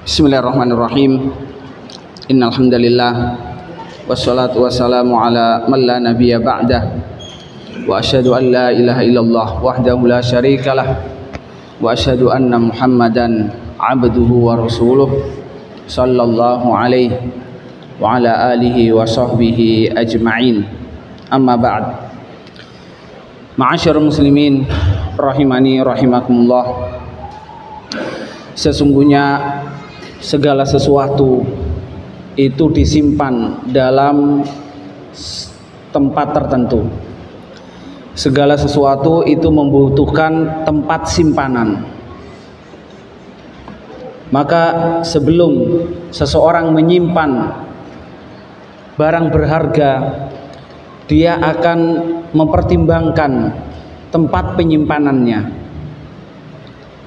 Bismillahirrahmanirrahim. Innal hamdalillah wassalatu wassalamu ala man la nabiyya ba'dah. Wa asyhadu an la ilaha illallah wahdahu la syarikalah wa asyhadu anna Muhammadan abduhu wa rasuluh sallallahu alaihi wa ala alihi wa sahbihi ajma'in. Amma ba'd. Ma'asyiral muslimin rahimani rahimakumullah. Sesungguhnya segala sesuatu itu disimpan dalam tempat tertentu. Segala sesuatu itu membutuhkan tempat simpanan. Maka sebelum seseorang menyimpan barang berharga, dia akan mempertimbangkan tempat penyimpanannya.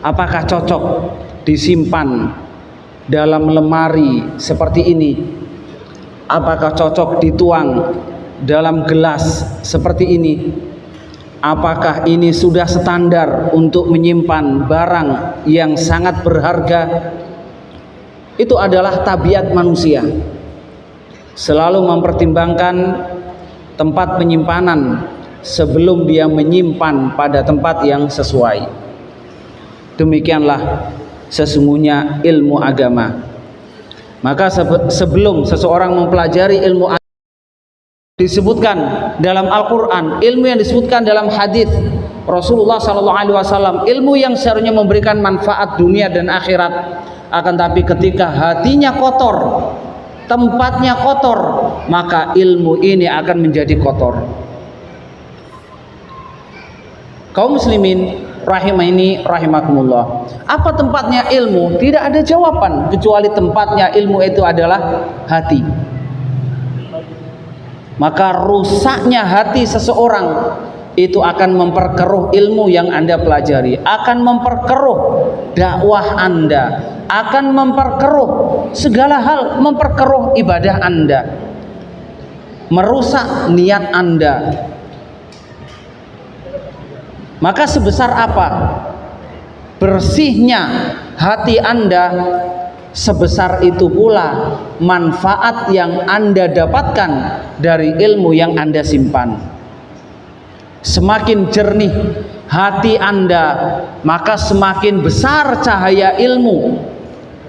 Apakah cocok disimpan dalam lemari seperti ini? Apakah cocok dituang dalam gelas seperti ini? Apakah ini sudah standar untuk menyimpan barang yang sangat berharga? Itu adalah tabiat manusia, selalu mempertimbangkan tempat penyimpanan sebelum dia menyimpan pada tempat yang sesuai. Demikianlah sesungguhnya ilmu agama. Maka sebelum seseorang mempelajari ilmu agama, disebutkan dalam Al-Quran, ilmu yang disebutkan dalam hadis Rasulullah SAW, ilmu yang seharusnya memberikan manfaat dunia dan akhirat. Akan tapi ketika hatinya kotor, tempatnya kotor, maka ilmu ini akan menjadi kotor. Kaum muslimin rahimani rahimakumullah, apa tempatnya ilmu? Tidak ada jawaban kecuali tempatnya ilmu itu adalah hati. Maka rusaknya hati seseorang itu akan memperkeruh ilmu yang Anda pelajari, akan memperkeruh dakwah Anda, akan memperkeruh segala hal, memperkeruh ibadah Anda, merusak niat Anda. Maka sebesar apa bersihnya hati Anda, sebesar itu pula manfaat yang Anda dapatkan dari ilmu yang Anda simpan. Semakin jernih hati Anda, maka semakin besar cahaya ilmu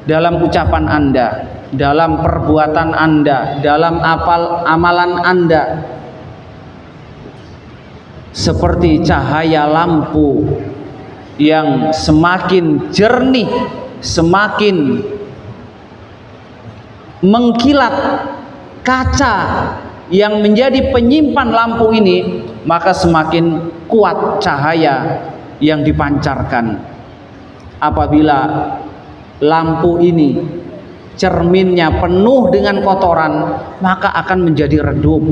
dalam ucapan Anda, dalam perbuatan Anda, dalam amalan Anda. Seperti cahaya lampu yang semakin jernih, semakin mengkilat kaca yang menjadi penyimpan lampu ini, maka semakin kuat cahaya yang dipancarkan. Apabila lampu ini cerminnya penuh dengan kotoran, maka akan menjadi redup.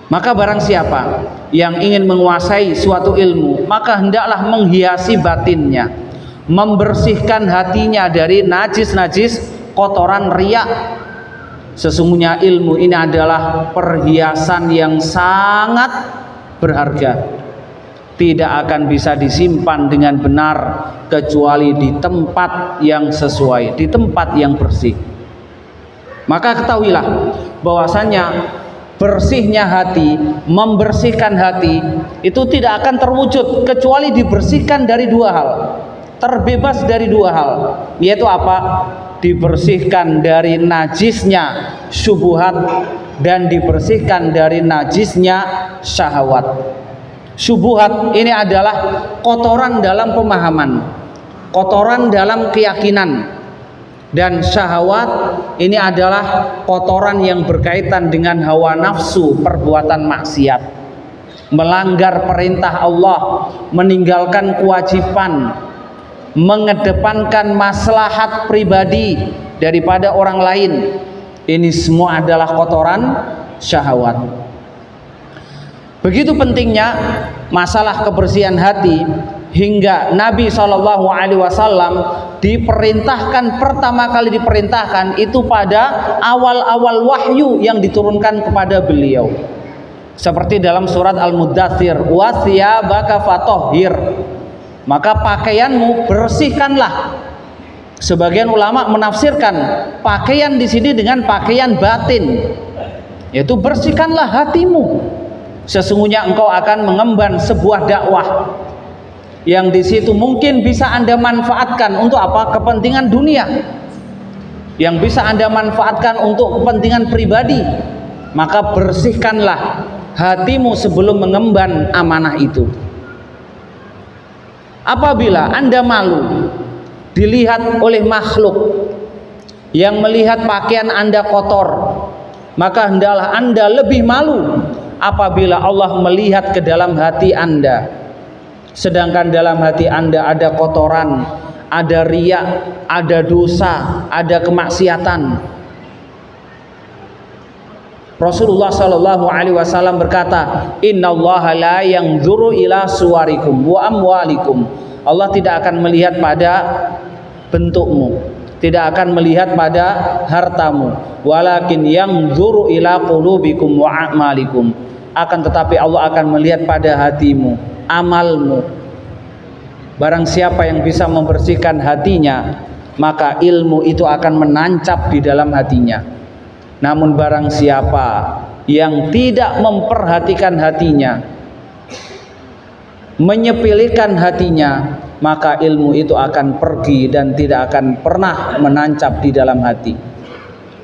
Maka barang siapa yang ingin menguasai suatu ilmu, maka hendaklah menghiasi batinnya, membersihkan hatinya dari najis-najis kotoran riya. Sesungguhnya ilmu ini adalah perhiasan yang sangat berharga, tidak akan bisa disimpan dengan benar kecuali di tempat yang sesuai, di tempat yang bersih. Maka ketahuilah bahwasanya bersihnya hati, membersihkan hati itu tidak akan terwujud kecuali dibersihkan dari dua hal, terbebas dari dua hal, yaitu apa? Dibersihkan dari najisnya syubhat dan dibersihkan dari najisnya syahwat. Syubhat ini adalah kotoran dalam pemahaman, kotoran dalam keyakinan. Dan syahwat ini adalah kotoran yang berkaitan dengan hawa nafsu, perbuatan maksiat, melanggar perintah Allah, meninggalkan kewajiban, mengedepankan maslahat pribadi daripada orang lain. Ini semua adalah kotoran syahwat. Begitu pentingnya masalah kebersihan hati, hingga Nabi SAW diperintahkan, pertama kali diperintahkan itu pada awal-awal wahyu yang diturunkan kepada beliau, seperti dalam surat Al-Muddathir, wa thiyabaka fatahhir, maka pakaianmu bersihkanlah. Sebagian ulama menafsirkan pakaian di sini dengan pakaian batin, yaitu bersihkanlah hatimu. Sesungguhnya engkau akan mengemban sebuah dakwah yang di situ mungkin bisa Anda manfaatkan untuk apa? Kepentingan dunia. Yang bisa Anda manfaatkan untuk kepentingan pribadi. Maka bersihkanlah hatimu sebelum mengemban amanah itu. Apabila Anda malu dilihat oleh makhluk yang melihat pakaian Anda kotor, maka hendaklah Anda lebih malu apabila Allah melihat ke dalam hati Anda, sedangkan dalam hati Anda ada kotoran, ada riya, ada dosa, ada kemaksiatan. Rasulullah Shallallahu Alaihi Wasallam berkata, Innallaha la yanzuru ila suwarikum wa amwalikum. Allah tidak akan melihat pada bentukmu, tidak akan melihat pada hartamu, walakin yanzuru ila qulubikum wa a'malikum. Akan tetapi Allah akan melihat pada hatimu, amalmu. Barang siapa yang bisa membersihkan hatinya, maka ilmu itu akan menancap di dalam hatinya. Namun barang siapa yang tidak memperhatikan hatinya, menyepelekan hatinya, maka ilmu itu akan pergi dan tidak akan pernah menancap di dalam hati.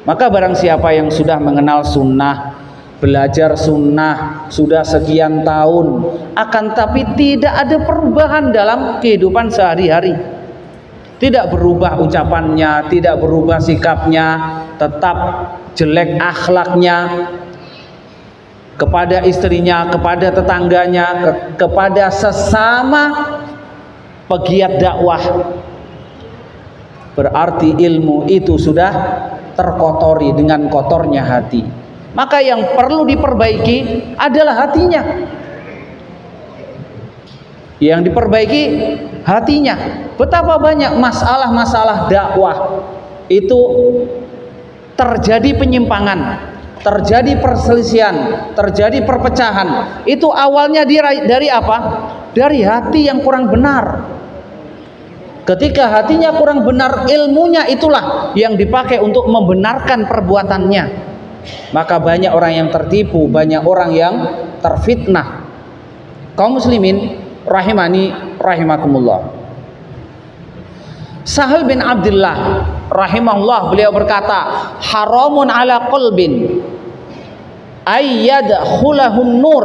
Maka barang siapa yang sudah mengenal sunnah, belajar sunnah sudah sekian tahun, akan tapi tidak ada perubahan dalam kehidupan sehari-hari, tidak berubah ucapannya, tidak berubah sikapnya, tetap jelek akhlaknya kepada istrinya, kepada tetangganya, kepada sesama pegiat dakwah, berarti ilmu itu sudah terkotori dengan kotornya hati. Maka yang perlu diperbaiki adalah hatinya. Yang diperbaiki hatinya. Betapa banyak masalah-masalah dakwah itu terjadi penyimpangan, terjadi perselisihan, terjadi perpecahan. Itu awalnya dari apa? Dari hati yang kurang benar. Ketika hatinya kurang benar, ilmunya itulah yang dipakai untuk membenarkan perbuatannya. Maka banyak orang yang tertipu, banyak orang yang terfitnah. Kaum muslimin rahimani rahimakumullah. Sahal bin Abdullah rahimahullah, beliau berkata, haramun ala qalbin ayyadkhulahun nur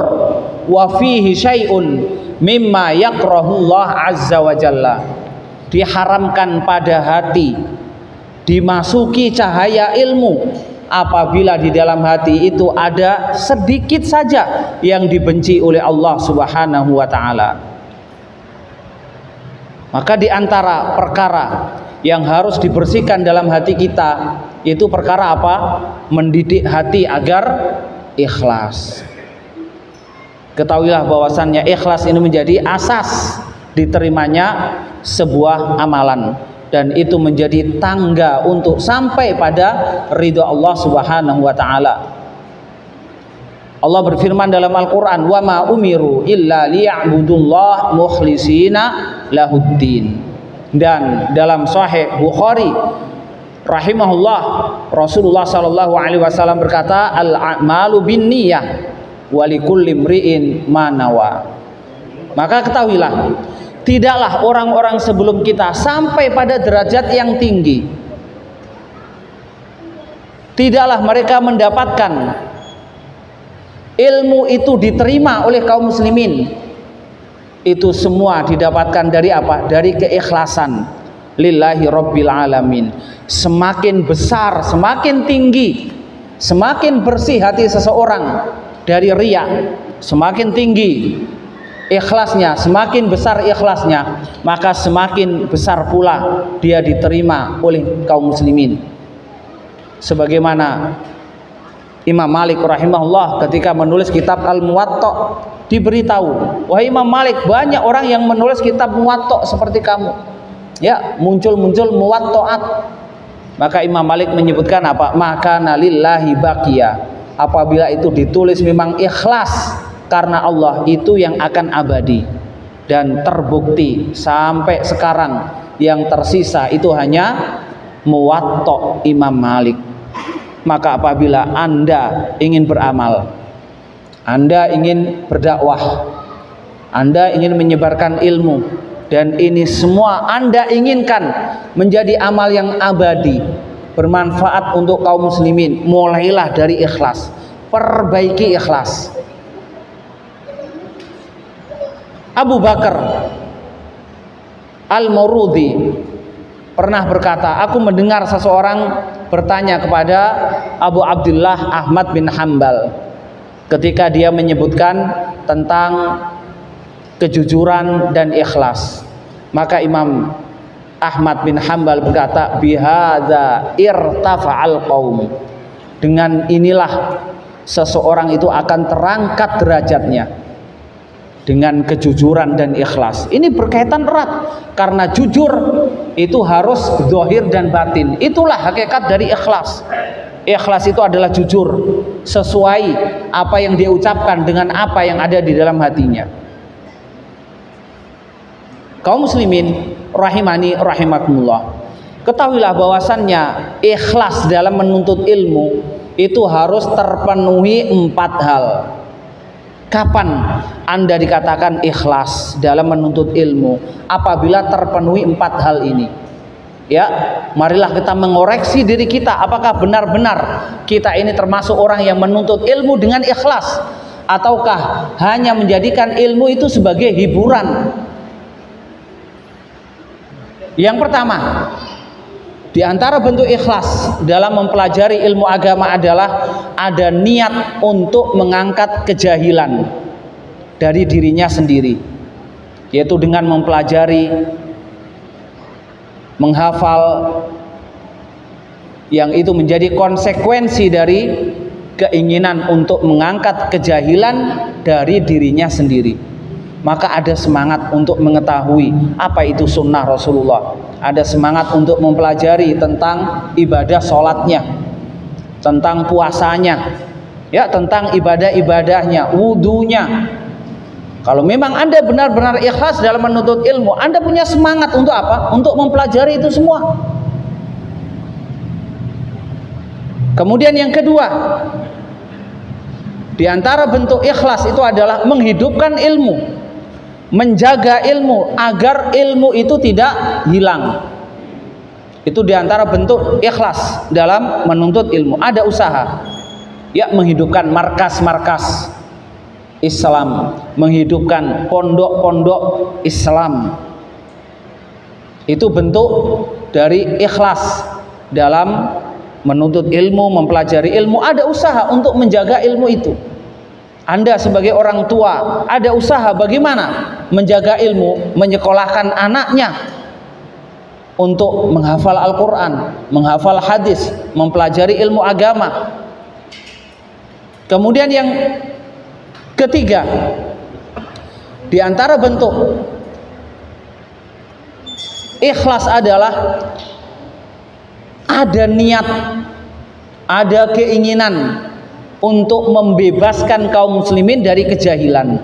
wa fihi syai'un mimma yakrahullah azza wa jalla. Diharamkan pada hati dimasuki cahaya ilmu apabila di dalam hati itu ada sedikit saja yang dibenci oleh Allah Subhanahu wa taala. Maka di antara perkara yang harus dibersihkan dalam hati kita itu perkara apa? Mendidik hati agar ikhlas. Ketahuilah bahwasannya ikhlas ini menjadi asas diterimanya sebuah amalan, dan itu menjadi tangga untuk sampai pada ridha Allah Subhanahu wa taala. Allah berfirman dalam Al-Qur'an, "Wa ma umiru illa liya'budullah mukhlishina lahuddin." Dan dalam Sahih Bukhari rahimahullah, Rasulullah sallallahu alaihi wasallam berkata, "Al-a'malu binniyah wa likulli imri'in ma nawa." Maka ketahuilah, tidaklah orang-orang sebelum kita sampai pada derajat yang tinggi, tidaklah mereka mendapatkan ilmu itu diterima oleh kaum muslimin. Itu semua didapatkan dari apa? Dari keikhlasan lillahi rabbil alamin. Semakin besar, semakin tinggi, semakin bersih hati seseorang dari riya, semakin tinggi ikhlasnya, semakin besar ikhlasnya, maka semakin besar pula dia diterima oleh kaum muslimin. Sebagaimana Imam Malik rahimahullah ketika menulis kitab Al-Muwatta diberitahu, wahai Imam Malik, banyak orang yang menulis kitab Muwatta seperti kamu. Ya, muncul-muncul muwatta'at. Maka Imam Malik menyebutkan apa? Maka nalillahi baqiya. Apabila itu ditulis memang ikhlas karena Allah, itu yang akan abadi. Dan terbukti sampai sekarang yang tersisa itu hanya Muwatta Imam Malik. Maka apabila Anda ingin beramal, Anda ingin berdakwah, Anda ingin menyebarkan ilmu, dan ini semua Anda inginkan menjadi amal yang abadi, bermanfaat untuk kaum muslimin, mulailah dari ikhlas. Perbaiki ikhlas. Abu Bakar Al-Murudi pernah berkata, aku mendengar seseorang bertanya kepada Abu Abdullah Ahmad bin Hanbal ketika dia menyebutkan tentang kejujuran dan ikhlas. Maka Imam Ahmad bin Hanbal berkata, bihadza irtafa'al qaum. Dengan inilah seseorang itu akan terangkat derajatnya, dengan kejujuran dan ikhlas. Ini berkaitan erat karena jujur itu harus zahir dan batin. Itulah hakikat dari ikhlas. Ikhlas itu adalah jujur, sesuai apa yang dia ucapkan dengan apa yang ada di dalam hatinya. Kaum muslimin rahimani rahimakumullah, ketahuilah bahwasannya ikhlas dalam menuntut ilmu itu harus terpenuhi 4 hal. Kapan Anda dikatakan ikhlas dalam menuntut ilmu? Apabila terpenuhi 4 hal ini. Ya, marilah kita mengoreksi diri kita, apakah benar-benar kita ini termasuk orang yang menuntut ilmu dengan ikhlas, ataukah hanya menjadikan ilmu itu sebagai hiburan. Yang pertama, di antara bentuk ikhlas dalam mempelajari ilmu agama adalah ada niat untuk mengangkat kejahilan dari dirinya sendiri, yaitu dengan mempelajari, menghafal, yang itu menjadi konsekuensi dari keinginan untuk mengangkat kejahilan dari dirinya sendiri. Maka ada semangat untuk mengetahui apa itu sunnah Rasulullah, ada semangat untuk mempelajari tentang ibadah sholatnya, tentang puasanya, ya, tentang ibadah-ibadahnya, wudunya. Kalau memang Anda benar-benar ikhlas dalam menuntut ilmu, Anda punya semangat untuk apa? Untuk mempelajari itu semua. Kemudian yang kedua, di antara bentuk ikhlas itu adalah menghidupkan ilmu, menjaga ilmu agar ilmu itu tidak hilang. Itu diantara bentuk ikhlas dalam menuntut ilmu. Ada usaha, ya, menghidupkan markas-markas Islam, menghidupkan pondok-pondok Islam. Itu bentuk dari ikhlas dalam menuntut ilmu, mempelajari ilmu. Ada usaha untuk menjaga ilmu itu. Anda sebagai orang tua ada usaha bagaimana menjaga ilmu, menyekolahkan anaknya untuk menghafal Al-Quran, menghafal hadis, mempelajari ilmu agama. Kemudian yang ketiga, di antara bentuk ikhlas adalah ada niat, ada keinginan untuk membebaskan kaum muslimin dari kejahilan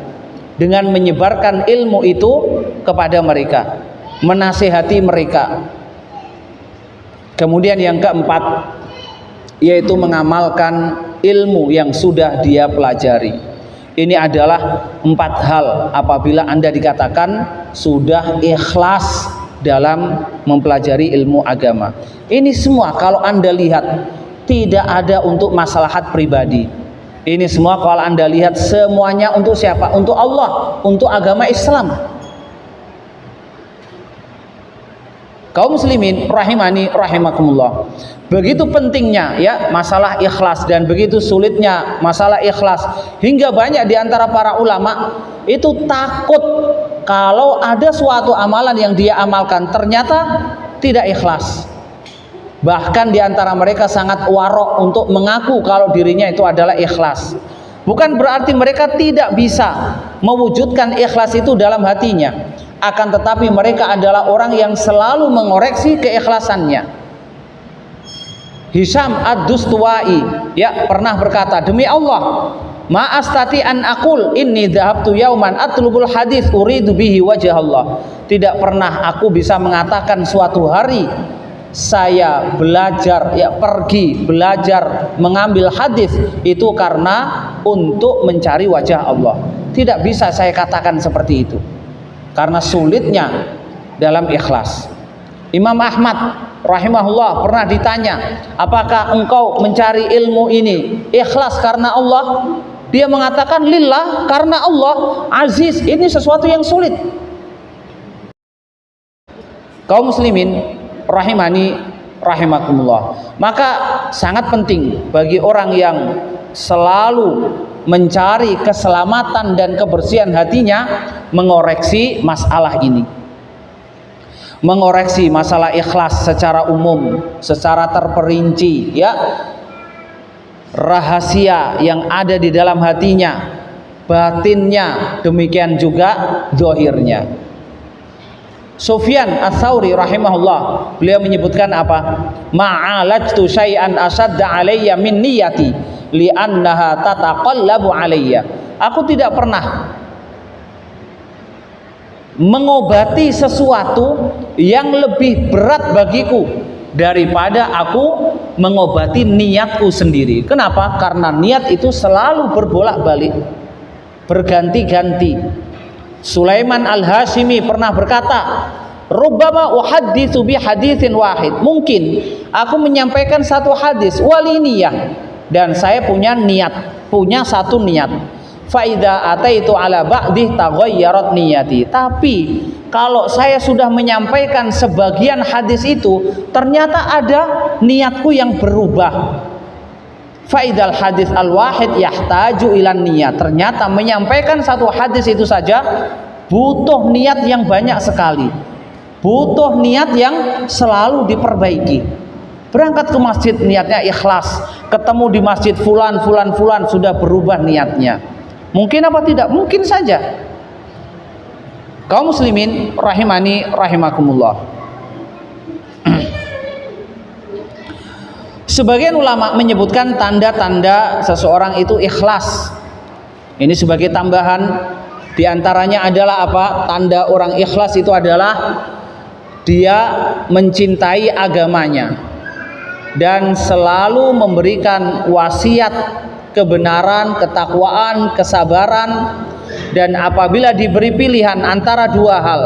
dengan menyebarkan ilmu itu kepada mereka, menasihati mereka. Kemudian yang keempat, yaitu mengamalkan ilmu yang sudah dia pelajari. Ini adalah 4 hal apabila Anda dikatakan sudah ikhlas dalam mempelajari ilmu agama. Ini semua kalau Anda lihat tidak ada untuk maslahat pribadi. Ini semua kalau Anda lihat semuanya untuk siapa? Untuk Allah, untuk agama Islam. Kaum muslimin rahimani rahimakumullah. Begitu pentingnya ya masalah ikhlas dan begitu sulitnya masalah ikhlas, hingga banyak di antara para ulama itu takut kalau ada suatu amalan yang dia amalkan ternyata tidak ikhlas. Bahkan di antara mereka sangat warok untuk mengaku kalau dirinya itu adalah ikhlas. Bukan berarti mereka tidak bisa mewujudkan ikhlas itu dalam hatinya, akan tetapi mereka adalah orang yang selalu mengoreksi keikhlasannya. Hisham ad-Dustuwai ya pernah berkata, demi Allah, Ma astati an aqul inni dhahabtu yauman atlubul hadis uridu bihi wajah Allah. Tidak pernah aku bisa mengatakan suatu hari saya belajar, pergi belajar mengambil hadis itu karena untuk mencari wajah Allah. Tidak bisa saya katakan seperti itu, karena sulitnya dalam ikhlas. Imam Ahmad rahimahullah pernah ditanya, apakah engkau mencari ilmu ini ikhlas karena Allah? Dia mengatakan lillah, karena Allah. Aziz, ini sesuatu yang sulit. Kaum muslimin rahimani rahimakumullah, maka sangat penting bagi orang yang selalu mencari keselamatan dan kebersihan hatinya mengoreksi masalah ini, mengoreksi masalah ikhlas secara umum, secara terperinci, ya, rahasia yang ada di dalam hatinya, batinnya, demikian juga zahirnya. Sufyan Ats-Tsauri rahimahullah, beliau menyebutkan apa? Ma'alajtu syai'an asadda alayya min niyati li'annaha tataqallabu alayya. Aku tidak pernah mengobati sesuatu yang lebih berat bagiku daripada aku mengobati niatku sendiri. Kenapa? Karena niat itu selalu berbolak-balik, berganti-ganti. Sulaiman Al-Hashimi pernah berkata, rubbama uhadditsu bi haditsin wahid. Mungkin aku menyampaikan satu hadis waliniyah, dan saya punya niat, punya satu niat. Fa idza ataitu ala ba'dih taghayyarat niyati. Tapi kalau saya sudah menyampaikan sebagian hadis itu, ternyata ada niatku yang berubah. Faidal hadis al-wahid yahtaju ilan niat. Ternyata menyampaikan satu hadis itu saja butuh niat yang banyak sekali, butuh niat yang selalu diperbaiki. Berangkat ke masjid niatnya ikhlas, ketemu di masjid fulan sudah berubah niatnya. Mungkin apa tidak? Mungkin saja. Kaum muslimin rahimani rahimakumullah. Sebagian ulama menyebutkan tanda-tanda seseorang itu ikhlas. Ini sebagai tambahan, diantaranya adalah apa? Tanda orang ikhlas itu adalah dia mencintai agamanya dan selalu memberikan wasiat kebenaran, ketakwaan, kesabaran. Dan apabila diberi pilihan antara dua hal,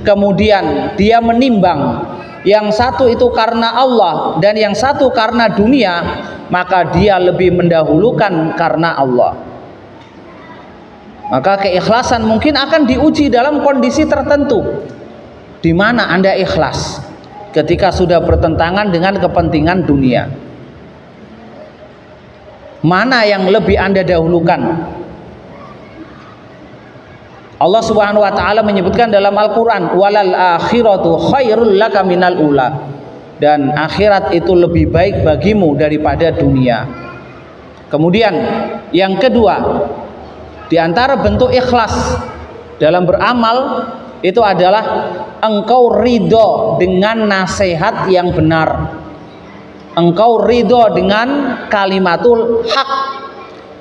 kemudian dia menimbang yang satu itu karena Allah dan yang satu karena dunia, maka dia lebih mendahulukan karena Allah. Maka keikhlasan mungkin akan diuji dalam kondisi tertentu. Di mana Anda ikhlas? Ketika sudah bertentangan dengan kepentingan dunia. Mana yang lebih Anda dahulukan? Allah Subhanahu wa taala menyebutkan dalam Al-Qur'an, walal akhiratu khairul laka minal ula. Dan akhirat itu lebih baik bagimu daripada dunia. Kemudian yang kedua, di antara bentuk ikhlas dalam beramal itu adalah engkau ridho dengan nasihat yang benar. Engkau ridho dengan kalimatul haq,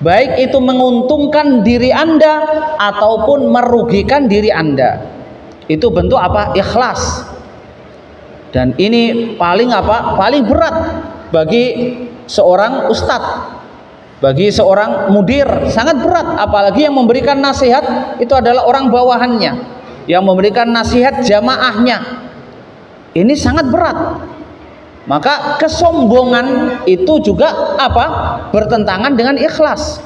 baik itu menguntungkan diri Anda ataupun merugikan diri Anda. Itu bentuk apa? Ikhlas. Dan ini paling apa? Paling berat bagi seorang ustadz, bagi seorang mudir, sangat berat. Apalagi yang memberikan nasihat itu adalah orang bawahannya, yang memberikan nasihat jamaahnya. Ini sangat berat. Maka kesombongan itu juga apa? Bertentangan dengan ikhlas.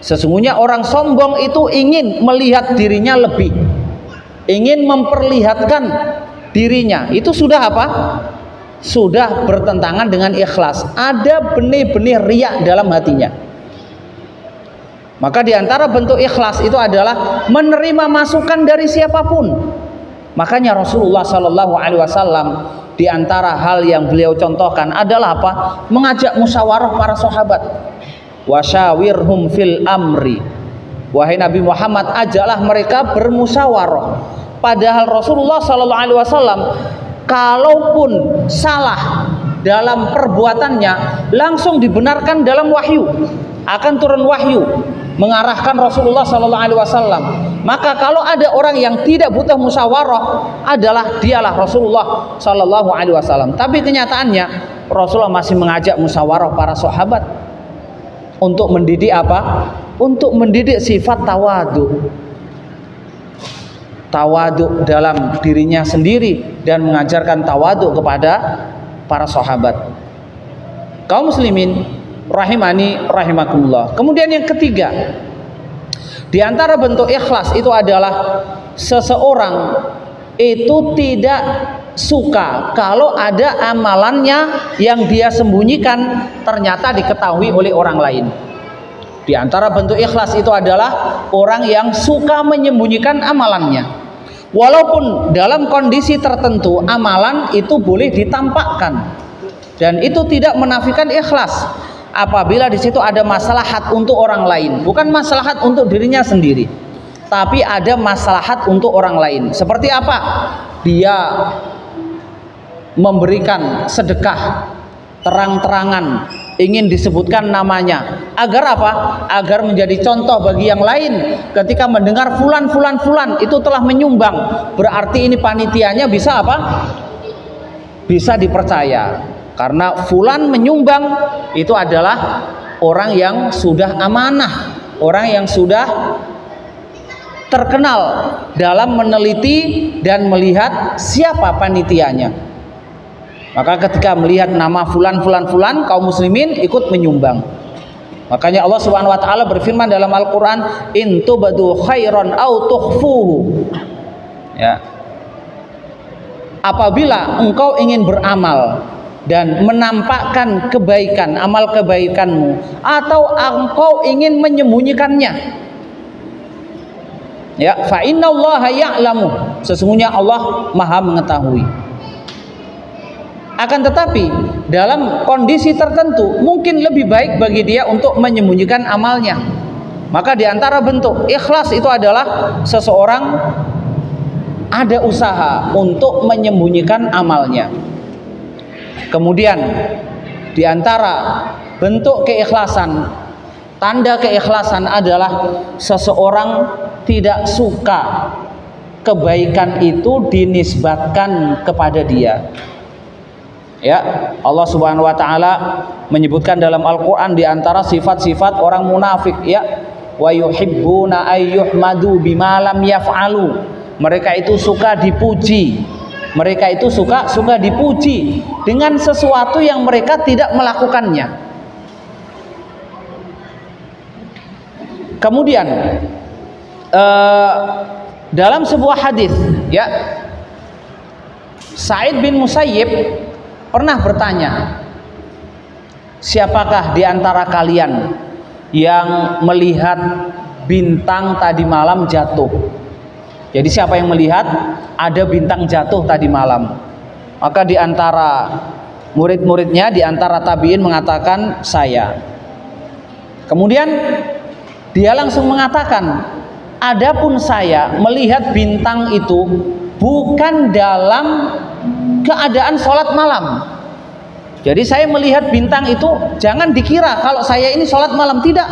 Sesungguhnya orang sombong itu ingin melihat dirinya lebih, ingin memperlihatkan dirinya. Itu sudah apa? Sudah bertentangan dengan ikhlas. Ada benih-benih riya dalam hatinya. Maka diantara bentuk ikhlas itu adalah menerima masukan dari siapapun. Makanya Rasulullah Shallallahu Alaihi Wasallam di antara hal yang beliau contohkan adalah apa? Mengajak musyawarah para sahabat. Wasyawirhum fil amri. Wahai Nabi Muhammad, ajaklah mereka bermusyawarah. Padahal Rasulullah Shallallahu Alaihi Wasallam kalaupun salah dalam perbuatannya langsung dibenarkan dalam wahyu. akan turun wahyu mengarahkan Rasulullah Sallallahu Alaihi Wasallam. Maka kalau ada orang yang tidak butuh musyawarah, adalah dialah Rasulullah Sallallahu Alaihi Wasallam. Tapi kenyataannya Rasulullah masih mengajak musyawarah para sahabat untuk mendidik apa? Untuk mendidik sifat tawadu dalam dirinya sendiri dan mengajarkan tawadu kepada para sahabat. Kaum muslimin rahimani rahimakumullah. Kemudian yang ketiga, di antara bentuk ikhlas itu adalah seseorang itu tidak suka kalau ada amalannya yang dia sembunyikan ternyata diketahui oleh orang lain. Di antara bentuk ikhlas itu adalah orang yang suka menyembunyikan amalannya. Walaupun dalam kondisi tertentu amalan itu boleh ditampakkan dan itu tidak menafikan ikhlas apabila di situ ada maslahat untuk orang lain, bukan maslahat untuk dirinya sendiri, tapi ada maslahat untuk orang lain. Seperti apa? Dia memberikan sedekah terang-terangan, ingin disebutkan namanya, agar apa? Agar menjadi contoh bagi yang lain. Ketika mendengar fulan itu telah menyumbang, berarti ini panitianya bisa apa? Bisa dipercaya. Karena fulan menyumbang itu adalah orang yang sudah amanah, orang yang sudah terkenal dalam meneliti dan melihat siapa panitianya. Maka ketika melihat nama fulan, kaum muslimin ikut menyumbang. Makanya Allah Subhanahu wa taala berfirman dalam Al-Qur'an, "In tubadu khairan au tukhfuhu." Ya. Apabila engkau ingin beramal dan menampakkan kebaikan, amal kebaikanmu, atau engkau ingin menyembunyikannya, ya, fa innallaha ya'lamu, sesungguhnya Allah Maha mengetahui. Akan tetapi dalam kondisi tertentu mungkin lebih baik bagi dia untuk menyembunyikan amalnya. Maka di antara bentuk ikhlas itu adalah seseorang ada usaha untuk menyembunyikan amalnya. Kemudian di antara bentuk keikhlasan, tanda keikhlasan adalah seseorang tidak suka kebaikan itu dinisbatkan kepada dia. Ya, Allah Subhanahu wa taala menyebutkan dalam Al-Qur'an di antara sifat-sifat orang munafik, ya, wa yuhibbuna ayyuhmadu bima lam yaf'alu. Mereka itu suka dipuji. Mereka itu suka dipuji dengan sesuatu yang mereka tidak melakukannya. Kemudian dalam sebuah hadis, ya, Sa'id bin Musayyib pernah bertanya, siapakah di antara kalian yang melihat bintang tadi malam jatuh? Jadi siapa yang melihat ada bintang jatuh tadi malam? Maka di antara murid-muridnya, di antara tabi'in mengatakan saya. Kemudian dia langsung mengatakan, adapun saya melihat bintang itu bukan dalam keadaan sholat malam. Jadi saya melihat bintang itu jangan dikira kalau saya ini sholat malam, tidak.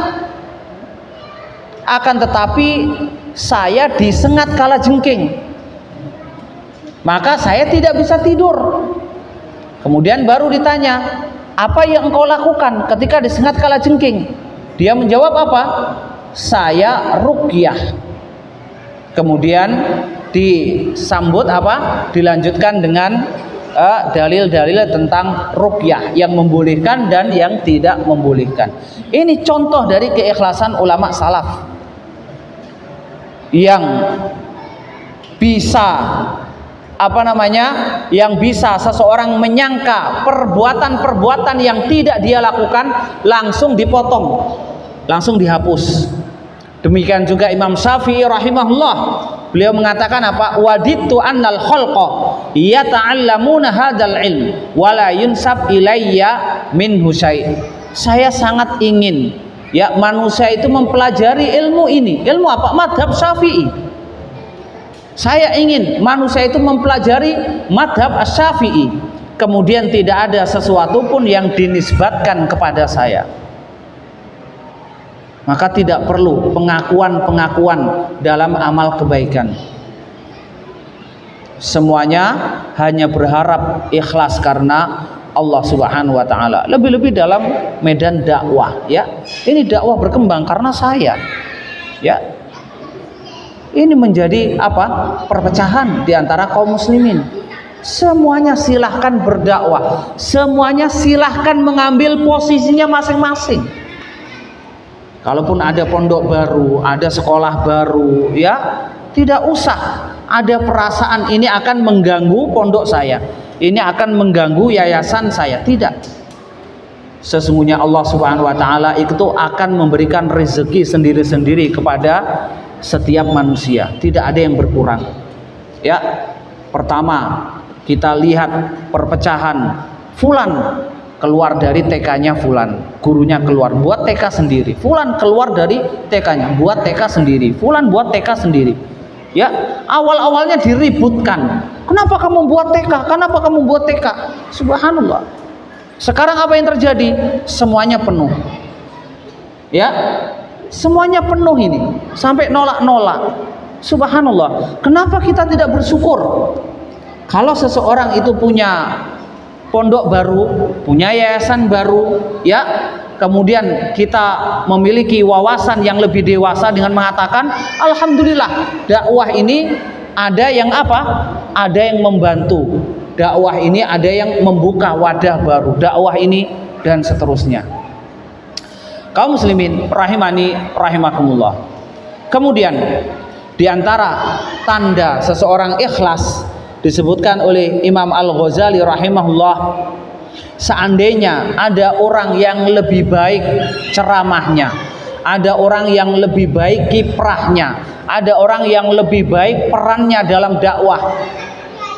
Akan tetapi saya disengat kala jengking, maka saya tidak bisa tidur. Kemudian baru ditanya, apa yang engkau lakukan ketika disengat kala jengking? Dia menjawab apa? Saya ruqyah. Kemudian disambut apa? Dilanjutkan dengan dalil-dalil tentang ruqyah yang membolehkan dan yang tidak membolehkan. Ini contoh dari keikhlasan ulama salaf yang bisa yang bisa seseorang menyangka perbuatan-perbuatan yang tidak dia lakukan langsung dipotong, langsung dihapus. Demikian juga Imam Syafi'i rahimahullah, beliau mengatakan apa? Wadittu annal khalqa yata'allamuna hadzal ilm wa la yunsab ilayya minhu syai'. Saya sangat ingin, ya, manusia itu mempelajari ilmu ini. Ilmu apa? Madhab Syafi'i. Saya ingin manusia itu mempelajari madhab Asy-Syafi'i. Kemudian tidak ada sesuatu pun yang dinisbatkan kepada saya. Maka tidak perlu pengakuan-pengakuan dalam amal kebaikan. Semuanya hanya berharap ikhlas karena Allah Subhanahu wa taala. Lebih-lebih dalam medan dakwah, ya. Ini dakwah berkembang karena saya. Ya. Ini menjadi apa? Perpecahan di antara kaum muslimin. Semuanya silahkan berdakwah. Semuanya silahkan mengambil posisinya masing-masing. Kalaupun ada pondok baru, ada sekolah baru, ya, tidak usah ada perasaan ini akan mengganggu pondok saya, ini akan mengganggu yayasan saya. Tidak. Sesungguhnya Allah Subhanahu wa taala itu akan memberikan rezeki sendiri-sendiri kepada setiap manusia. Tidak ada yang berkurang. Ya. Pertama, kita lihat perpecahan. Fulan keluar dari TK-nya Fulan, gurunya keluar, buat TK sendiri. Fulan keluar dari TK-nya, buat TK sendiri. Fulan buat TK sendiri. Ya, awal-awalnya diributkan. Kenapa kamu buat TK? Kenapa kamu buat TK? Subhanallah. Sekarang apa yang terjadi? Semuanya penuh. Ya, semuanya penuh ini, sampai nolak-nolak. Subhanallah. Kenapa kita tidak bersyukur? Kalau seseorang itu punya pondok baru, punya yayasan baru, ya, kemudian kita memiliki wawasan yang lebih dewasa dengan mengatakan, alhamdulillah, dakwah ini ada yang apa? Ada yang membantu. Dakwah ini ada yang membuka wadah baru. Dakwah ini dan seterusnya. Kaum muslimin rahimani rahimakumullah. Kemudian di antara tanda seseorang ikhlas disebutkan oleh Imam Al-Ghazali rahimahullah, seandainya ada orang yang lebih baik ceramahnya, ada orang yang lebih baik kiprahnya, ada orang yang lebih baik perannya dalam dakwah,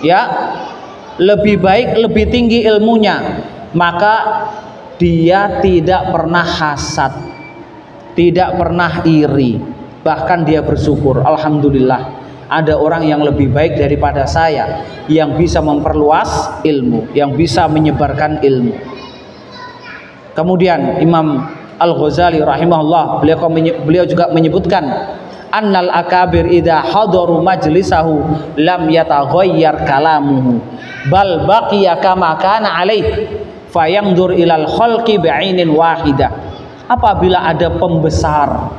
ya, lebih baik, lebih tinggi ilmunya, maka dia tidak pernah hasad, tidak pernah iri, bahkan dia bersyukur, alhamdulillah ada orang yang lebih baik daripada saya, yang bisa memperluas ilmu, yang bisa menyebarkan ilmu. Kemudian Imam Al-Ghazali rahimahullah, beliau juga menyebutkan, annal akabir idza hadaru majlisahu lam yataghayyar kalamuhu bal baqiya kama kana alaih fayandur ilal khalqi bi'ainin wahidah. Apabila ada pembesar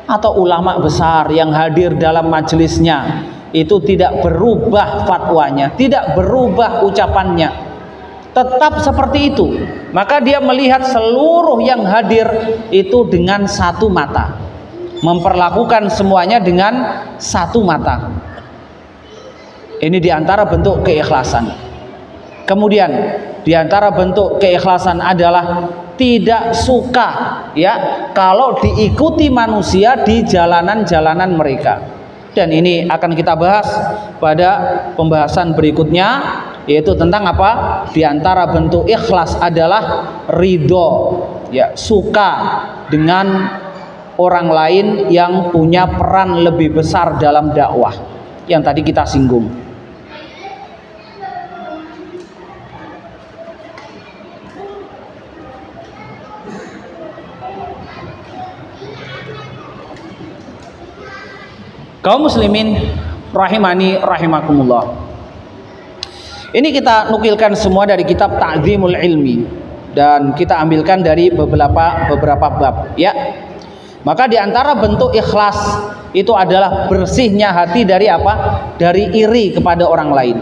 atau ulama besar yang hadir dalam majelisnya, itu tidak berubah fatwanya, tidak berubah ucapannya, tetap seperti itu, maka dia melihat seluruh yang hadir itu dengan satu mata, memperlakukan semuanya dengan satu mata. Ini diantara bentuk keikhlasan. Kemudian diantara bentuk keikhlasan adalah tidak suka, ya, kalau diikuti manusia di jalanan-jalanan mereka. Dan ini akan kita bahas pada pembahasan berikutnya, yaitu tentang apa? Diantara bentuk ikhlas adalah ridho, ya, suka dengan orang lain yang punya peran lebih besar dalam dakwah yang tadi kita singgung. Kaum muslimin rahimani rahimakumullah. Ini kita nukilkan semua dari kitab Ta'zimul Ilmi dan kita ambilkan dari beberapa bab, ya. Maka di antara bentuk ikhlas itu adalah bersihnya hati dari apa? Dari iri kepada orang lain.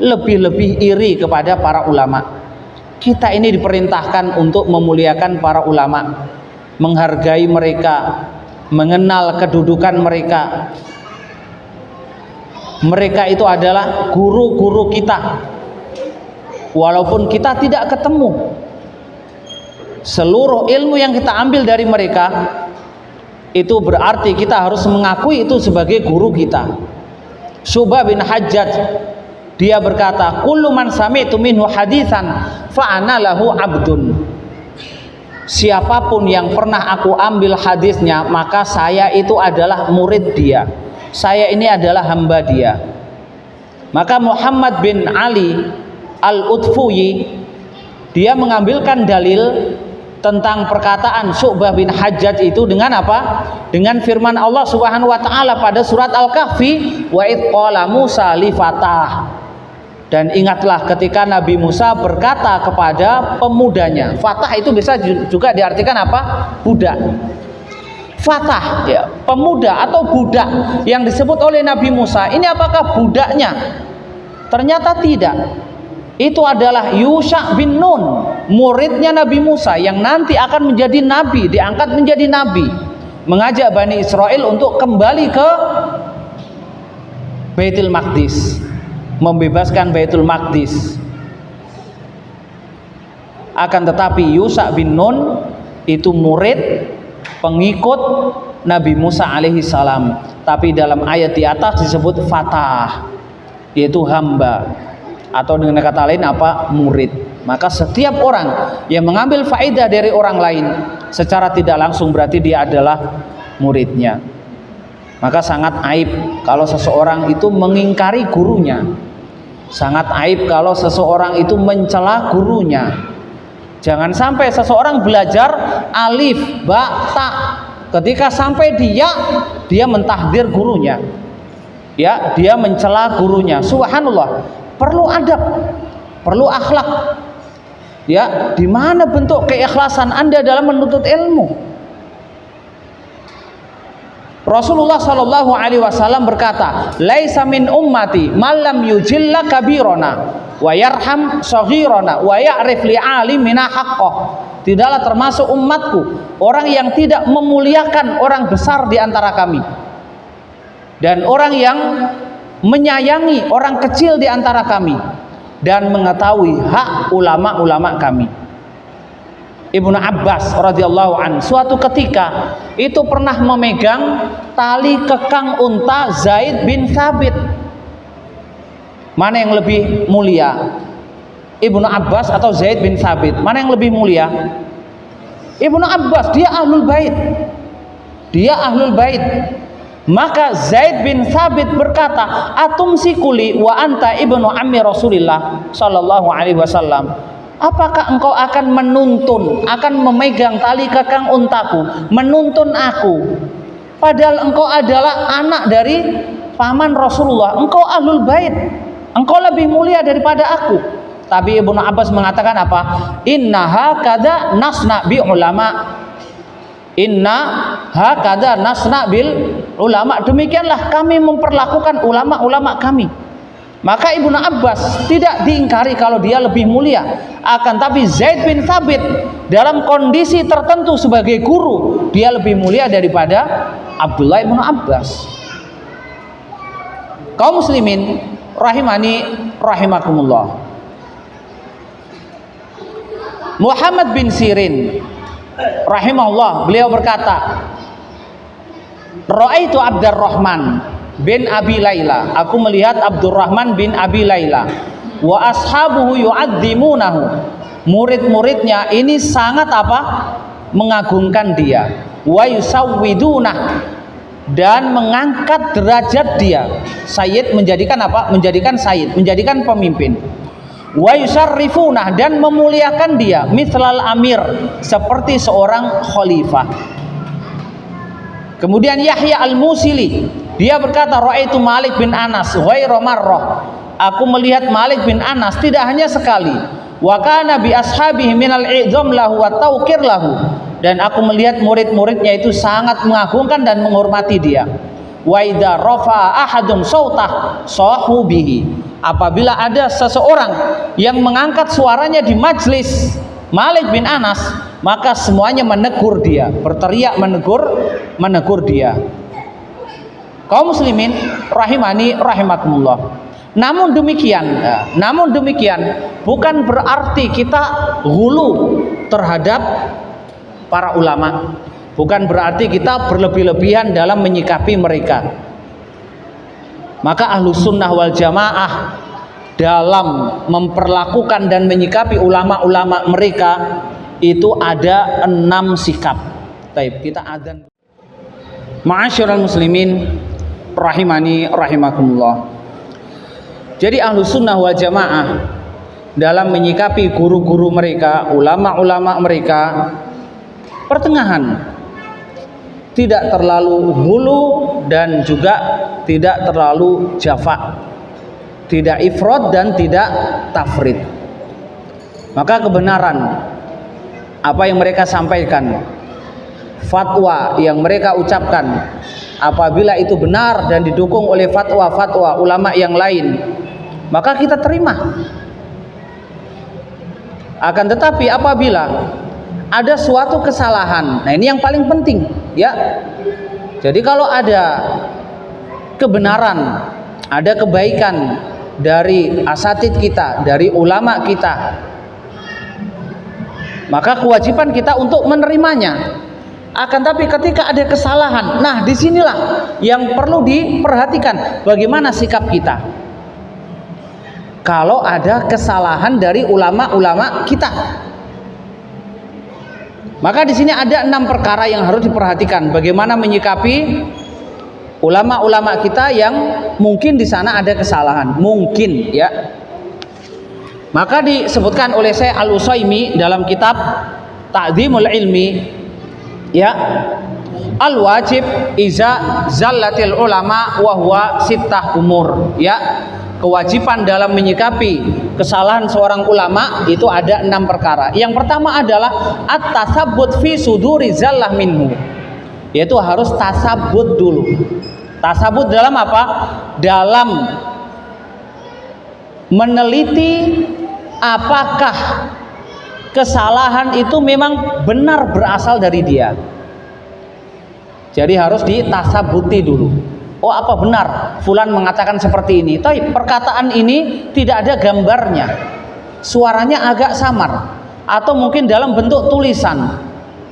Lebih-lebih iri kepada para ulama. Kita ini diperintahkan untuk memuliakan para ulama, menghargai mereka, mengenal kedudukan mereka. Mereka itu adalah guru-guru kita. Walaupun kita tidak ketemu, seluruh ilmu yang kita ambil dari mereka itu berarti kita harus mengakui itu sebagai guru kita. Syubah bin Hajjaj, dia berkata, kullu man sami'tu minhu haditsan fa ana lahu abdun. Siapapun yang pernah aku ambil hadisnya, maka saya itu adalah murid dia. Saya ini adalah hamba dia. Maka Muhammad bin Ali Al-Utfuyi, dia mengambilkan dalil tentang perkataan Syu'bah bin Hajjaj itu dengan apa? Dengan firman Allah Subhanahu wa taala pada surat Al-Kahfi, wa id qala Musa li fatah. Dan ingatlah ketika Nabi Musa berkata kepada pemudanya. Fatah itu bisa juga diartikan apa? Budak. Fatah, ya, pemuda atau budak yang disebut oleh Nabi Musa. Ini apakah budaknya? Ternyata tidak. Itu adalah Yusha bin Nun, muridnya Nabi Musa yang nanti akan menjadi nabi, diangkat menjadi nabi, mengajak Bani Israel untuk kembali ke Baitul Maqdis, membebaskan Baitul Maqdis. Akan tetapi Yusha bin Nun itu murid pengikut Nabi Musa alaihi salam, tapi dalam ayat di atas disebut fatah, yaitu hamba, atau dengan kata lain apa? Murid. Maka setiap orang yang mengambil faedah dari orang lain secara tidak langsung berarti dia adalah muridnya. Maka sangat aib kalau seseorang itu mengingkari gurunya. Sangat aib kalau seseorang itu mencela gurunya. Jangan sampai seseorang belajar alif, ba, ta, ketika sampai dia mentahdir gurunya. Ya, dia mencela gurunya. Subhanallah. Perlu adab, perlu akhlak. Ya, di mana bentuk keikhlasan Anda dalam menuntut ilmu? Rasulullah Shallallahu Alaihi Wasallam berkata, "Laisa min ummati malam yujilla kabirona, wa yarham saghirona, wa ya'rif li alimina haqqah." Tidaklah termasuk umatku orang yang tidak memuliakan orang besar di antara kami, dan orang yang menyayangi orang kecil di antara kami, dan mengetahui hak ulama-ulama kami. Ibnu Abbas radhiyallahu an suatu ketika itu pernah memegang tali kekang unta Zaid bin Thabit. Mana yang lebih mulia? Ibnu Abbas atau Zaid bin Thabit? Mana yang lebih mulia? Ibnu Abbas, dia ahlul bait. Dia ahlul bait. Maka Zaid bin Thabit berkata, "Atumsikuli wa anta ibnu ammi Rasulillah sallallahu alaihi wasallam." Apakah engkau akan menuntun, akan memegang tali kekang untaku, menuntun aku, padahal engkau adalah anak dari paman Rasulullah, engkau ahlul bait, engkau lebih mulia daripada aku. Tapi Ibnu Abbas mengatakan apa? Inna hakada nasna bi ulama. Inna hakada nasna bil ulama. Demikianlah kami memperlakukan ulama-ulama kami. Maka Ibnu Abbas tidak diingkari kalau dia lebih mulia. Akan tapi Zaid bin Thabit dalam kondisi tertentu sebagai guru, dia lebih mulia daripada Abdullah bin Abbas. Kaum muslimin rahimani rahimakumullah. Muhammad bin Sirin rahimahullah, beliau berkata, Ra'aitu Abdurrahman bin Abi Laila, aku melihat Abdurrahman bin Abi Laila, wa ashabuhu yu'azzimunahu, murid-muridnya ini sangat apa? Mengagungkan dia, wa yusawwidunah, dan mengangkat derajat dia. Sayyid menjadikan apa? Menjadikan sayyid, menjadikan pemimpin. Wa yusarrifunah, dan memuliakan dia, mithlal amir, seperti seorang khalifah. Kemudian Yahya al-Musili, dia berkata, ra'aitu Malik bin Anas ghairu marrah, aku melihat Malik bin Anas tidak hanya sekali, wa kana bi ashabihi minal i'zam lahu wa tauqir lahu, dan aku melihat murid-muridnya itu sangat mengagungkan dan menghormati dia. Wa idza rafa'a ahadun sautah sahu bihi, apabila ada seseorang yang mengangkat suaranya di majlis Malik bin Anas, maka semuanya menegur dia, berteriak menegur dia. Kaum muslimin rahimani rahimakumullah. Namun demikian bukan berarti kita ghulu terhadap para ulama. Bukan berarti kita berlebih-lebihan dalam menyikapi mereka. Maka Ahlus Sunnah wal Jamaah dalam memperlakukan dan menyikapi ulama-ulama mereka itu ada 6 sikap. Baik, kita adzan. Ma'asyiral muslimin rahimani rahimakumullah. Jadi Ahlus Sunnah wal Jamaah dalam menyikapi guru-guru mereka, ulama-ulama mereka, pertengahan, tidak terlalu hulu dan juga tidak terlalu jafa, tidak ifrad dan tidak tafrid. Maka kebenaran apa yang mereka sampaikan, fatwa yang mereka ucapkan, apabila itu benar dan didukung oleh fatwa-fatwa ulama yang lain, maka kita terima. Akan tetapi apabila ada suatu kesalahan, nah ini yang paling penting, ya. Jadi kalau ada kebenaran, ada kebaikan dari asatid kita, dari ulama kita, maka kewajiban kita untuk menerimanya. Akan tapi ketika ada kesalahan, nah disinilah yang perlu diperhatikan, bagaimana sikap kita kalau ada kesalahan dari ulama-ulama kita. Maka di sini ada 6 perkara yang harus diperhatikan, bagaimana menyikapi ulama-ulama kita yang mungkin di sana ada kesalahan, mungkin, ya. Maka disebutkan oleh Syekh Al-Utsaimin dalam kitab Ta'dhimul Ilmi, ya, al-wajib iza zallatil ulama wa huwa sittah umur, ya. Kewajiban dalam menyikapi kesalahan seorang ulama itu ada 6 perkara. Yang pertama adalah at-tasabbut fi suduri zallah minhu, yaitu harus tasabbut dulu. Tasabbut dalam apa? Dalam meneliti apakah kesalahan itu memang benar berasal dari dia. Jadi harus ditasabuti dulu. Oh, apa benar fulan mengatakan seperti ini? Tapi perkataan ini tidak ada gambarnya, suaranya agak samar, atau mungkin dalam bentuk tulisan,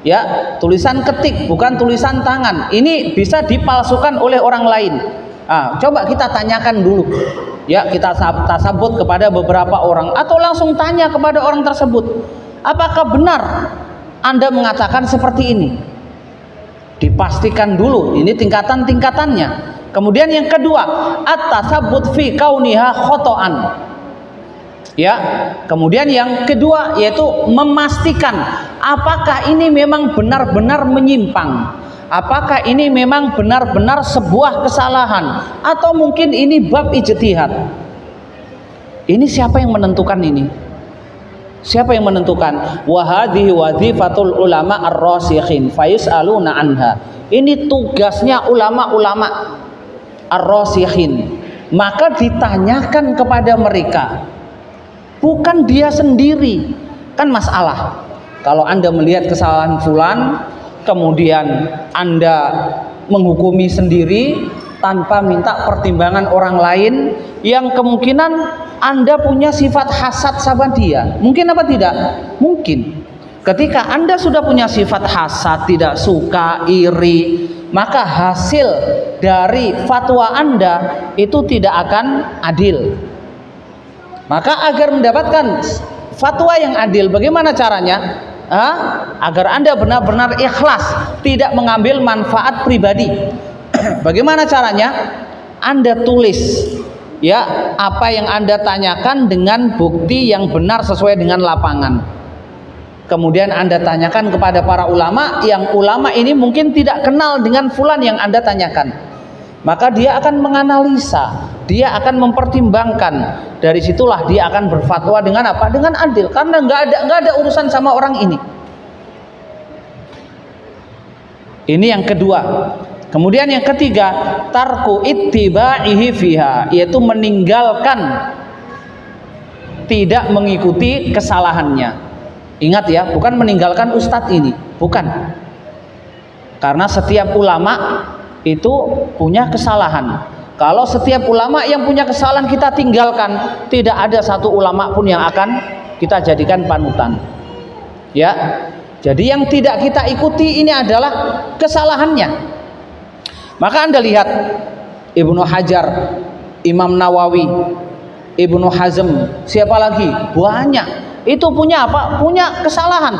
ya, tulisan ketik bukan tulisan tangan. Ini bisa dipalsukan oleh orang lain. Coba kita tanyakan dulu, ya, kita tasabut kepada beberapa orang, atau langsung tanya kepada orang tersebut, apakah benar Anda mengatakan seperti ini? Dipastikan dulu, ini tingkatan-tingkatannya. Kemudian yang kedua, at-tasabbut fi kauniha khotoan. Ya, kemudian yang kedua yaitu memastikan apakah ini memang benar-benar menyimpang, apakah ini memang benar-benar sebuah kesalahan, atau mungkin ini bab ijtihad. Ini siapa yang menentukan ini? Siapa yang menentukan? Wa hadhihi wazifatul ulama ar-rasikhin fayus'aluna anha. Ini tugasnya ulama-ulama ar-rasikhin. Maka ditanyakan kepada mereka, bukan dia sendiri. Kan masalah kalau Anda melihat kesalahan fulan, kemudian Anda menghukumi sendiri tanpa minta pertimbangan orang lain, yang kemungkinan Anda punya sifat hasad sama dia. Mungkin apa tidak? Mungkin. Ketika Anda sudah punya sifat hasad, tidak suka, iri, maka hasil dari fatwa Anda itu tidak akan adil. Maka agar mendapatkan fatwa yang adil, bagaimana caranya? Agar Anda benar-benar ikhlas, tidak mengambil manfaat pribadi. Bagaimana caranya? Anda tulis, ya, apa yang Anda tanyakan dengan bukti yang benar sesuai dengan lapangan. Kemudian Anda tanyakan kepada para ulama, yang ulama ini mungkin tidak kenal dengan fulan yang Anda tanyakan. Maka dia akan menganalisa, dia akan mempertimbangkan. Dari situlah dia akan berfatwa dengan apa? Dengan adil, karena nggak ada urusan sama orang ini. Ini yang kedua. Kemudian yang ketiga, tarku ittiba'ihi fiha, yaitu meninggalkan, tidak mengikuti kesalahannya. Ingat ya, bukan meninggalkan ustadz ini, bukan. Karena setiap ulama itu punya kesalahan. Kalau setiap ulama yang punya kesalahan kita tinggalkan, tidak ada satu ulama pun yang akan kita jadikan panutan. Ya, jadi yang tidak kita ikuti ini adalah kesalahannya. Maka Anda lihat Ibnu Hajar, Imam Nawawi, Ibnu Hazm, siapa lagi? Banyak. Itu punya apa? Punya kesalahan.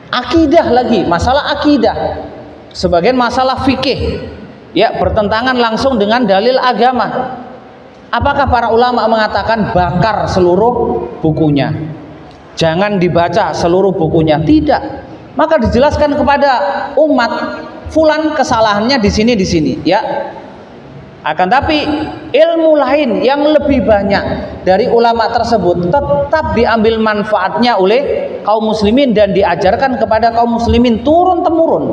Akidah lagi, masalah akidah. Sebagian masalah fikih, ya, bertentangan langsung dengan dalil agama. Apakah para ulama mengatakan bakar seluruh bukunya? Jangan dibaca seluruh bukunya? Tidak. Maka dijelaskan kepada umat, fulan kesalahannya di sini ya. Akan tapi ilmu lain yang lebih banyak dari ulama tersebut tetap diambil manfaatnya oleh kaum muslimin dan diajarkan kepada kaum muslimin turun temurun.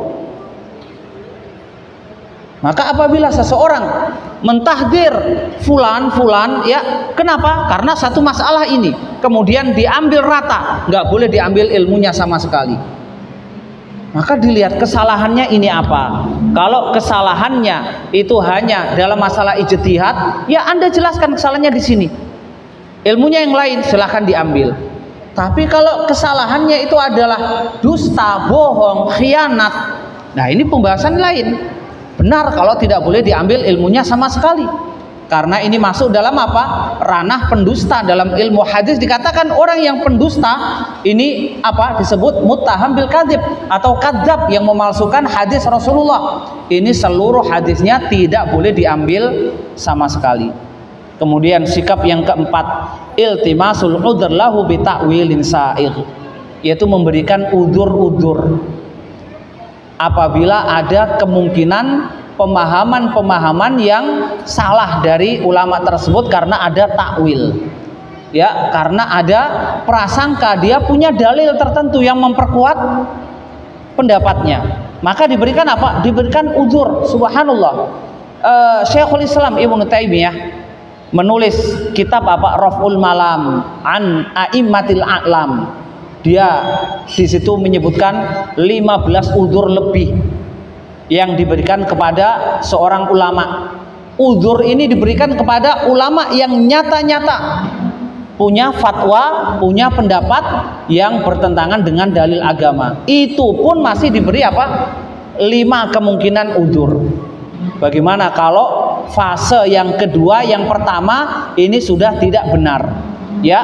Maka apabila seseorang mentahdir fulan ya, kenapa? Karena satu masalah ini kemudian diambil rata, nggak boleh diambil ilmunya sama sekali. Maka dilihat kesalahannya ini apa. Kalau kesalahannya itu hanya dalam masalah ijtihad, ya Anda jelaskan kesalahannya di sini. Ilmunya yang lain silahkan diambil. Tapi kalau kesalahannya itu adalah dusta, bohong, khianat, nah ini pembahasan lain. Benar kalau tidak boleh diambil ilmunya sama sekali. Karena ini masuk dalam apa? Ranah pendusta. Dalam ilmu hadis dikatakan orang yang pendusta ini apa? Disebut muttaham bil kadzib atau kadzab, yang memalsukan hadis Rasulullah. Ini seluruh hadisnya tidak boleh diambil sama sekali. Kemudian sikap yang keempat, iltimasul udhr lahu bi ta'wilin sa'ir, yaitu memberikan udzur-udzur apabila ada kemungkinan pemahaman-pemahaman yang salah dari ulama tersebut karena ada takwil, ya, karena ada prasangka dia punya dalil tertentu yang memperkuat pendapatnya, maka diberikan apa? Diberikan udzur. Subhanallah, Syekhul Islam Ibnu Taimiyah menulis kitab apa? Raf'ul Malam an A'immatil A'lam. Dia di situ menyebutkan 15 udzur lebih yang diberikan kepada seorang ulama. Udzur ini diberikan kepada ulama yang nyata-nyata punya fatwa, punya pendapat yang bertentangan dengan dalil agama. Itu pun masih diberi apa? 5 kemungkinan udzur. Bagaimana kalau fase yang kedua, yang pertama ini sudah tidak benar, ya?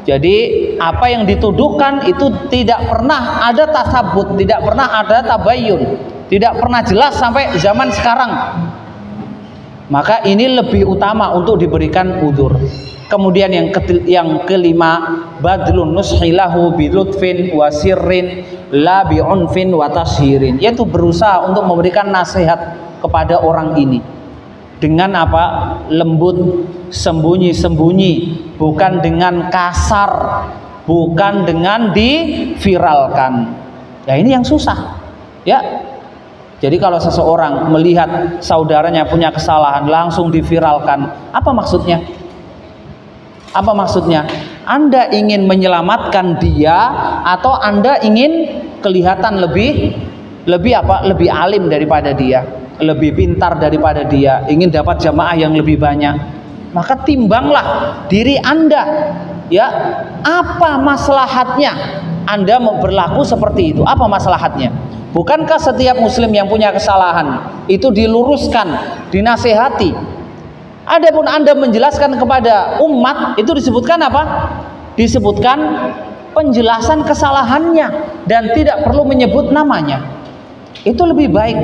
Jadi apa yang dituduhkan itu tidak pernah ada tasabut, tidak pernah ada tabayyun, tidak pernah jelas sampai zaman sekarang. Maka ini lebih utama untuk diberikan udzur. Kemudian yang kelima, badlun nushilahu bilutfin wa sirrin la bi'unfin wa tashirin, yaitu berusaha untuk memberikan nasihat kepada orang ini dengan apa? Lembut, sembunyi-sembunyi, bukan dengan kasar, bukan dengan diviralkan. Ya ini yang susah, ya. Jadi kalau seseorang melihat saudaranya punya kesalahan langsung diviralkan, apa maksudnya? Apa maksudnya? Anda ingin menyelamatkan dia atau Anda ingin kelihatan lebih apa? Lebih alim daripada dia, lebih pintar daripada dia, ingin dapat jamaah yang lebih banyak. Maka timbanglah diri Anda, ya, apa maslahatnya Anda berlaku seperti itu? Apa maslahatnya? Bukankah setiap muslim yang punya kesalahan itu diluruskan, dinasehati? Adapun Anda menjelaskan kepada umat, itu disebutkan apa? Disebutkan penjelasan kesalahannya dan tidak perlu menyebut namanya. Itu lebih baik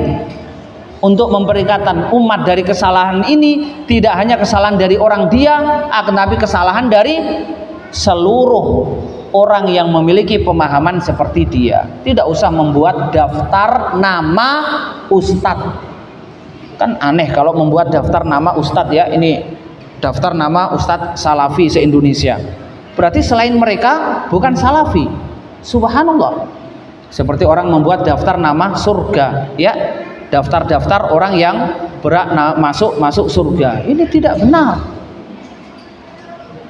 untuk memperingatkan umat dari kesalahan ini. Tidak hanya kesalahan dari orang dia, akan tapi kesalahan dari seluruh orang yang memiliki pemahaman seperti dia. Tidak usah membuat daftar nama ustadz. Kan aneh kalau membuat daftar nama ustadz, ya. Ini daftar nama ustadz salafi se-Indonesia. Berarti selain mereka bukan salafi. Subhanallah. Seperti orang membuat daftar nama surga, ya. Daftar-daftar orang yang masuk surga. Ini tidak benar.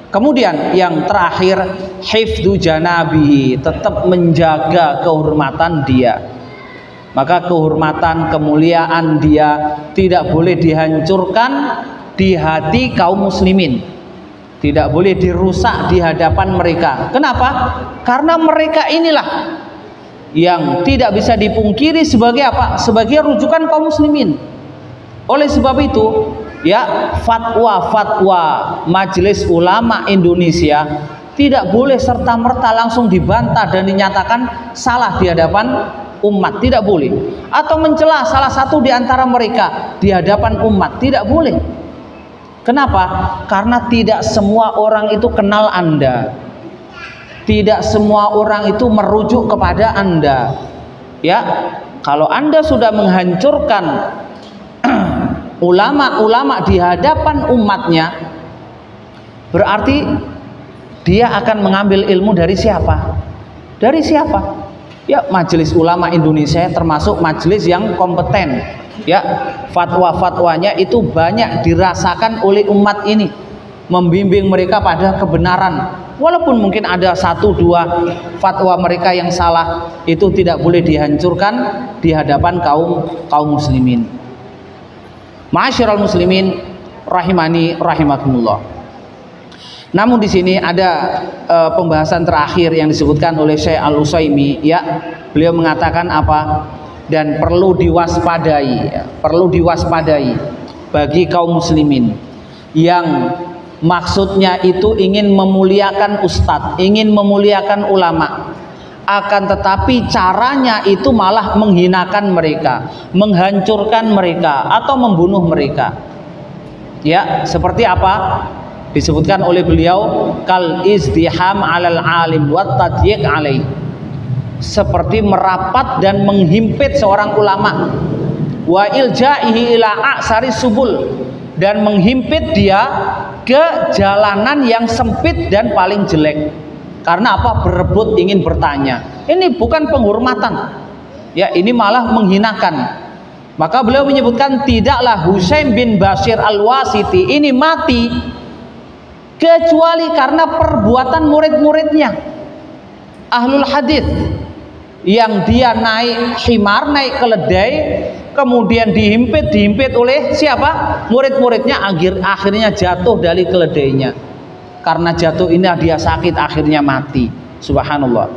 Kemudian yang terakhir, hifdzu janabi, tetap menjaga kehormatan dia. Maka kehormatan, kemuliaan dia tidak boleh dihancurkan di hati kaum muslimin, tidak boleh dirusak di hadapan mereka. Kenapa? Karena mereka inilah yang tidak bisa dipungkiri sebagai apa? Sebagai rujukan kaum muslimin. Oleh sebab itu, ya, fatwa-fatwa Majelis Ulama Indonesia tidak boleh serta-merta langsung dibantah dan dinyatakan salah di hadapan umat, tidak boleh. Atau mencela salah satu di antara mereka di hadapan umat, tidak boleh. Kenapa? Karena tidak semua orang itu kenal Anda. Tidak semua orang itu merujuk kepada Anda. Ya, kalau Anda sudah menghancurkan ulama-ulama di hadapan umatnya, berarti dia akan mengambil ilmu dari siapa? Dari siapa? Ya, Majelis Ulama Indonesia termasuk majelis yang kompeten. Ya, fatwa-fatwanya itu banyak dirasakan oleh umat ini, membimbing mereka pada kebenaran. Walaupun mungkin ada 1-2 fatwa mereka yang salah, itu tidak boleh dihancurkan di hadapan kaum muslimin. Ma'asyiral muslimin rahimani rahimakumullah. Namun di sini ada pembahasan terakhir yang disebutkan oleh Syekh Al-Utsaimin, ya. Beliau mengatakan apa? Dan perlu diwaspadai, ya, perlu diwaspadai bagi kaum muslimin yang maksudnya itu ingin memuliakan ustadz, ingin memuliakan ulama, akan tetapi caranya itu malah menghinakan mereka, menghancurkan mereka, atau membunuh mereka. Ya, seperti apa? Disebutkan oleh beliau, kal izdiham alal alim wa tadyiq alaih, seperti merapat dan menghimpit seorang ulama, wa iljaihi ila a'sari subul, dan menghimpit dia ke jalanan yang sempit dan paling jelek. Karena apa? Berebut ingin bertanya. Ini bukan penghormatan, ya, ini malah menghinakan. Maka beliau menyebutkan, tidaklah Husain bin Bashir Al-Wasiti ini mati kecuali karena perbuatan murid-muridnya ahlul hadis, yang dia naik himar, naik keledai, kemudian dihimpit oleh siapa? Murid-muridnya, akhirnya jatuh dari keledainya. Karena jatuh ini dia sakit, akhirnya mati. Subhanallah.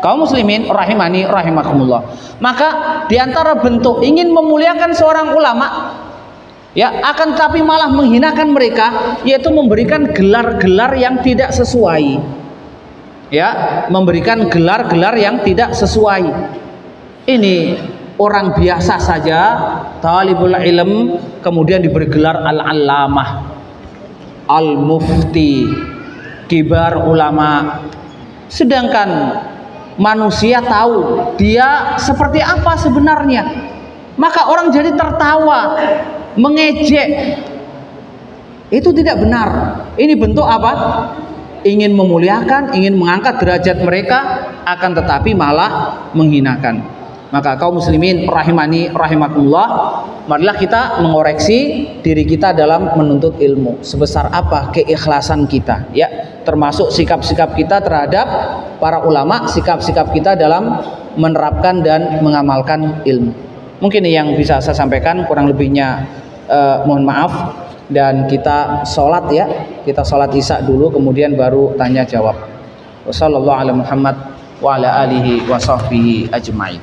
Kaum muslimin rahimani rahimakumullah. Maka diantara bentuk ingin memuliakan seorang ulama, ya, akan tapi malah menghinakan mereka, yaitu memberikan gelar-gelar yang tidak sesuai. Ya, memberikan gelar-gelar yang tidak sesuai. Ini orang biasa saja, talibul ilm, kemudian diberi gelar al-allamah, al-mufti, kibar ulama. Sedangkan manusia tahu dia seperti apa sebenarnya. Maka orang jadi tertawa, mengejek. Itu tidak benar. Ini bentuk apa? Ingin memuliakan, ingin mengangkat derajat mereka, akan tetapi malah menghinakan. Maka kaum muslimin rahimani rahimakumullah, marilah kita mengoreksi diri kita dalam menuntut ilmu. Sebesar apa keikhlasan kita, ya, termasuk sikap-sikap kita terhadap para ulama, sikap-sikap kita dalam menerapkan dan mengamalkan ilmu. Mungkin yang bisa saya sampaikan, kurang lebihnya mohon maaf. Dan kita sholat, ya, kita sholat isya dulu, kemudian baru tanya jawab. Wassallallahu ala Muhammad wa ala alihi wa sahbihi ajma'in.